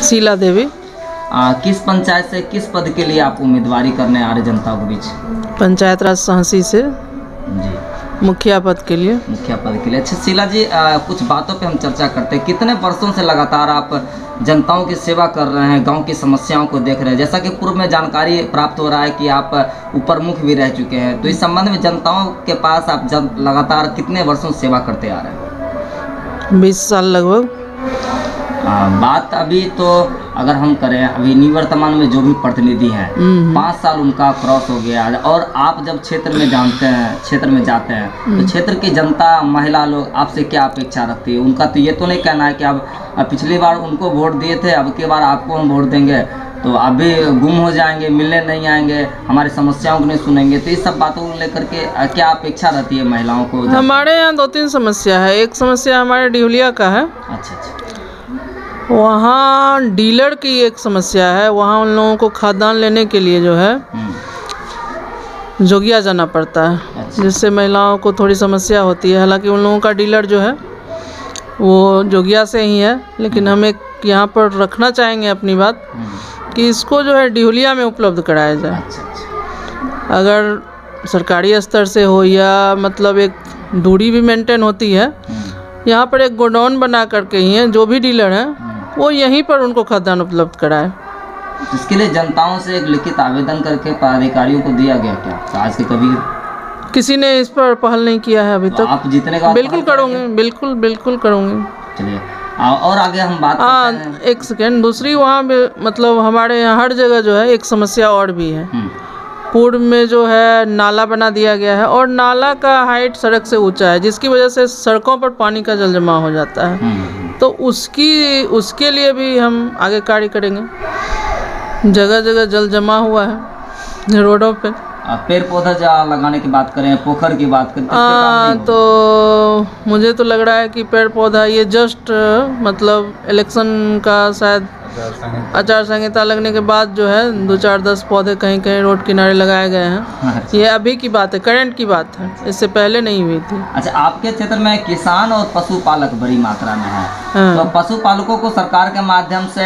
शीला देवी। किस पंचायत से किस पद के लिए आप उम्मीदवारी करने आ रहे जनता के बीच? पंचायत राज सहसी से जी, मुखिया पद के लिए। मुखिया पद के लिए। अच्छा शीला जी, कुछ बातों पे हम चर्चा करते हैं। कितने वर्षों से लगातार आप जनताओं की सेवा कर रहे हैं, गांव की समस्याओं को देख रहे हैं? जैसा कि पूर्व में जानकारी प्राप्त हो रहा है कि आप उप मुख भी रह चुके हैं, तो इस संबंध में जनताओं के पास आप जब लगातार कितने वर्षों से सेवा करते आ रहे हैं? 20 साल लगभग। बात अभी तो अगर हम करें, अभी निवर्तमान में जो भी प्रतिनिधि हैं 5 साल उनका क्रॉस हो गया, और आप जब क्षेत्र में जाते हैं तो क्षेत्र की जनता, महिला लोग आपसे क्या अपेक्षा रखती है? उनका तो ये तो नहीं कहना है कि अब पिछली बार उनको वोट दिए थे, अब की बार आपको हम वोट देंगे तो आप भी गुम हो जाएंगे, मिलने नहीं आएंगे, हमारी समस्याओं को नहीं सुनेंगे। तो इस सब बातों को लेकर के क्या अपेक्षा रहती है महिलाओं को? हमारे यहाँ 2-3 समस्या है। एक समस्या हमारे डिहुलिया का है। अच्छा, वहाँ डीलर की एक समस्या है। वहाँ उन लोगों को खाद्यान्न लेने के लिए जो है जोगिया जाना पड़ता है। अच्छा। जिससे महिलाओं को थोड़ी समस्या होती है। हालांकि उन लोगों का डीलर जो है वो जोगिया से ही है, लेकिन हम एक यहाँ पर रखना चाहेंगे अपनी बात कि इसको जो है डिहुलिया में उपलब्ध कराया जाए। अच्छा। अगर सरकारी स्तर से हो या मतलब एक दूरी भी मेंटेन होती है। यहाँ पर एक गोडाउन बना करके ही है, जो भी डीलर हैं वो यहीं पर उनको खाद्यान्न उपलब्ध कराए। इसके लिए जनताओं से एक लिखित आवेदन करके पदाधिकारियों को दिया गया क्या आज के कभी? किसी ने इस पर पहल नहीं किया है अभी तक। आप जीतने का बिल्कुल करूँगी, बिल्कुल करूँगी। चलिए और आगे हम बात करते हैं। एक सेकेंड, दूसरी वहाँ मतलब हमारे यहाँ हर जगह जो है एक समस्या और भी है। पूर्व में जो है नाला बना दिया गया है और नाला का हाइट सड़क से ऊंचा है, जिसकी वजह से सड़कों पर पानी का जल जमा हो जाता है। तो उसके लिए भी हम आगे कार्य करेंगे। जगह जगह जल जमा हुआ है रोडों पे। पेड़ पौधा लगाने की बात करें, पोखर की बात करें, तो मुझे तो लग रहा है कि पेड़ पौधा ये जस्ट मतलब इलेक्शन का शायद आचार संहिता लगने के बाद जो है 2-4-10 पौधे कहीं कहीं रोड किनारे लगाए गए हैं। ये अभी की बात है, करंट की बात है, इससे पहले नहीं हुई थी। अच्छा, आपके क्षेत्र में किसान और पशुपालक बड़ी मात्रा में है। तो पशुपालकों को सरकार के माध्यम से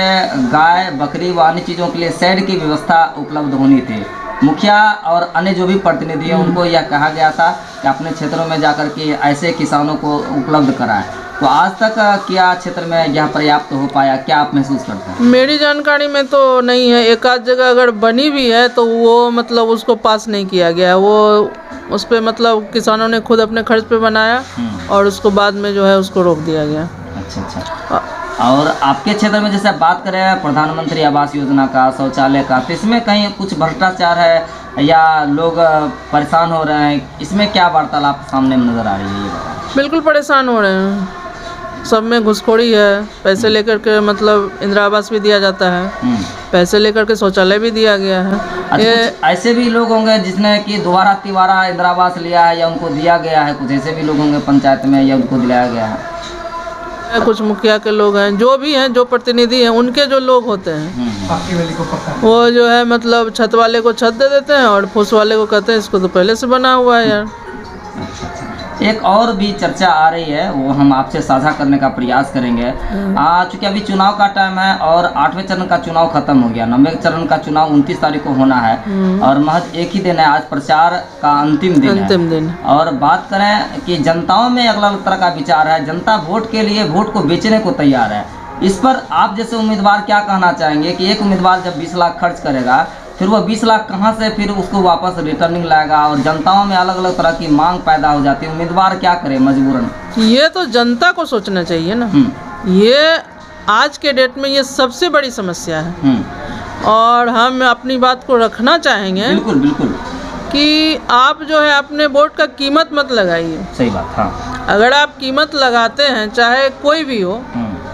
गाय, बकरी व अन्य चीज़ों के लिए शेड की व्यवस्था उपलब्ध होनी थी। मुखिया और अन्य जो भी प्रतिनिधि हैं उनको यह कहा गया था कि अपने क्षेत्रों में जाकर के ऐसे किसानों को उपलब्ध कराएं। तो आज तक क्या क्षेत्र में यह पर्याप्त हो पाया? क्या आप महसूस करते हैं? मेरी जानकारी में तो नहीं है। एक आध जगह अगर बनी भी है तो वो मतलब उसको पास नहीं किया गया। वो उस पर मतलब किसानों ने खुद अपने खर्च पे बनाया और उसको बाद में जो है उसको रोक दिया गया। अच्छा। और आपके क्षेत्र में जैसे बात करें प्रधानमंत्री आवास योजना का, शौचालय का, तो इसमें कहीं कुछ भ्रष्टाचार है या लोग परेशान हो रहे हैं? इसमें क्या वार्तालाप सामने नजर आ रही है? ये बताएं। बिल्कुल परेशान हो रहे हैं। सब में घुसखोरी है। पैसे लेकर के मतलब इंदिरा आवास भी दिया जाता है, पैसे लेकर के शौचालय भी दिया गया है। अच्छा, ऐसे भी लोग होंगे जिसने कि दोबारा तिबारा इंदिरा आवास लिया है या उनको दिया गया है? कुछ ऐसे भी लोग होंगे पंचायत में या उनको दिलाया गया है? कुछ मुखिया के लोग हैं, जो भी हैं, जो प्रतिनिधि हैं, उनके जो लोग होते हैं वो जो है मतलब छत वाले को छत दे देते हैं और फूस वाले को कहते हैं इसको तो पहले से बना हुआ है यार। एक और भी चर्चा आ रही है, वो हम आपसे साझा करने का प्रयास करेंगे। चूँकि अभी चुनाव का टाइम है और 8वें चरण का चुनाव खत्म हो गया, 9वें चरण का चुनाव 29 तारीख को होना है और महज एक ही दिन है, आज प्रचार का अंतिम दिन। और बात करें कि जनताओं में अलग अलग तरह का विचार है। जनता वोट के लिए वोट को बेचने को तैयार है। इस पर आप जैसे उम्मीदवार क्या कहना चाहेंगे कि एक उम्मीदवार जब 20 लाख खर्च करेगा फिर वो 20 लाख कहाँ से फिर उसको वापस रिटर्निंग लाएगा और जनताओं में अलग अलग तरह की मांग पैदा हो जाती है। उम्मीदवार क्या करे मजबूरन? ये तो जनता को सोचना चाहिए ना। ये आज के डेट में ये सबसे बड़ी समस्या है और हम अपनी बात को रखना चाहेंगे। बिल्कुल कि आप जो है अपने वोट का कीमत मत लगाइए। सही बात। हाँ, अगर आप कीमत लगाते हैं चाहे कोई भी हो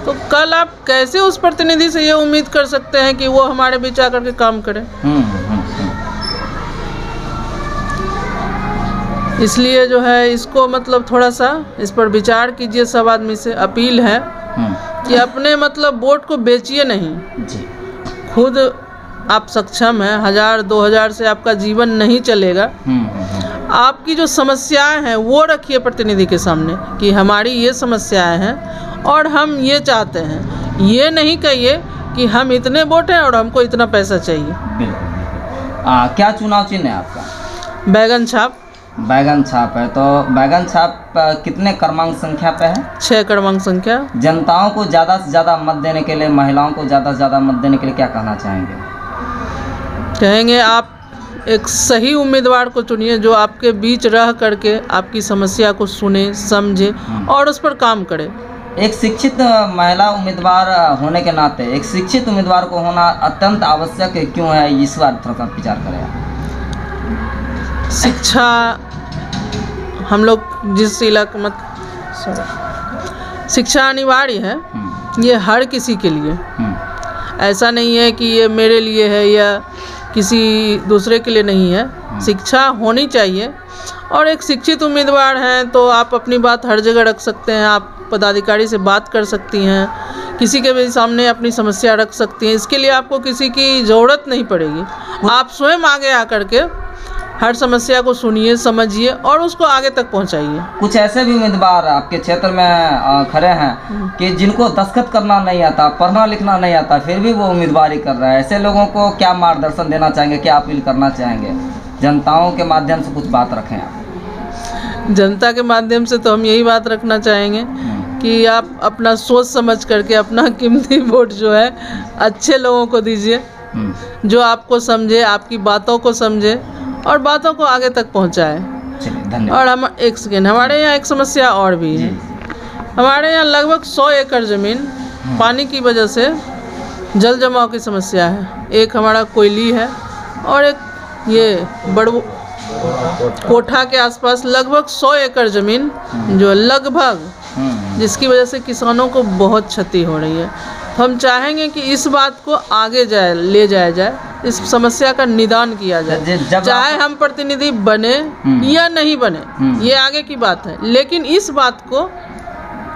तो कल आप कैसे उस प्रतिनिधि से ये उम्मीद कर सकते हैं कि वो हमारे बीच आकर के काम करे? इसलिए जो है इसको मतलब थोड़ा सा इस पर विचार कीजिए। सब आदमी से अपील है कि अपने मतलब वोट को बेचिए नहीं जी। खुद आप सक्षम हैं, 1000-2000 से आपका जीवन नहीं चलेगा। आपकी जो समस्याएं हैं वो रखिए प्रतिनिधि के सामने कि हमारी ये समस्याएं हैं और हम ये चाहते हैं। ये नहीं कहिए कि हम इतने वोट हैं और हमको इतना पैसा चाहिए। बिल्कुल बिल्कुल। क्या चुनाव चिन्ह है आपका? बैगन छाप। बैगन छाप है, तो बैगन छाप कितने क्रमांक संख्या पे है? 6 क्रमांक संख्या। जनताओं को ज़्यादा से ज़्यादा मत देने के लिए, महिलाओं को ज़्यादा से ज़्यादा मत देने के लिए क्या कहना चाहेंगे? कहेंगे आप एक सही उम्मीदवार को चुनिए जो आपके बीच रह करके आपकी समस्या को सुने, समझे और उस पर काम करे। एक शिक्षित महिला उम्मीदवार होने के नाते एक शिक्षित उम्मीदवार को होना अत्यंत आवश्यक क्यों है, इस बार थोड़ा सा विचार करें आप। शिक्षा हम लोग जिस इलाके में शिक्षा अनिवार्य है, ये हर किसी के लिए। ऐसा नहीं है कि ये मेरे लिए है या किसी दूसरे के लिए नहीं है। शिक्षा होनी चाहिए और एक शिक्षित उम्मीदवार हैं तो आप अपनी बात हर जगह रख सकते हैं। आप पदाधिकारी से बात कर सकती हैं, किसी के भी सामने अपनी समस्या रख सकती हैं। इसके लिए आपको किसी की ज़रूरत नहीं पड़ेगी। आप स्वयं आगे आकर के हर समस्या को सुनिए, समझिए और उसको आगे तक पहुंचाइए। कुछ ऐसे भी उम्मीदवार आपके क्षेत्र में खड़े हैं कि जिनको दस्तखत करना नहीं आता, पढ़ना लिखना नहीं आता, फिर भी वो उम्मीदवारी कर रहा है। ऐसे लोगों को क्या मार्गदर्शन देना चाहेंगे, क्या अपील करना चाहेंगे? जनताओं के माध्यम से कुछ बात रखें आप। जनता के माध्यम से तो हम यही बात रखना चाहेंगे कि आप अपना सोच समझ करके अपना कीमती वोट जो है अच्छे लोगों को दीजिए, जो आपको समझे, आपकी बातों को समझे और बातों को आगे तक पहुंचाए। धन्यवाद। और हम एक सेकेंड, हमारे यहाँ एक समस्या और भी है। हमारे यहाँ लगभग 100 एकड़ ज़मीन पानी की वजह से जल जमाव की समस्या है। एक हमारा कोयली है और एक ये बड़ू कोठा के आसपास लगभग 100 एकड़ ज़मीन जो लगभग, जिसकी वजह से किसानों को बहुत क्षति हो रही है। तो हम चाहेंगे कि इस बात को आगे ले जाया जाए, इस समस्या का निदान किया जाए। चाहे हम प्रतिनिधि बने या नहीं बने, ये आगे की बात है, लेकिन इस बात को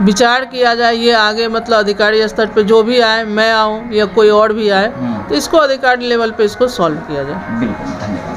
विचार किया जाए। ये आगे मतलब अधिकारी स्तर पे जो भी आए, मैं आऊँ या कोई और भी आए, तो इसको अधिकारी लेवल पे इसको सॉल्व किया जाए। बिल्कुल, धन्यवाद।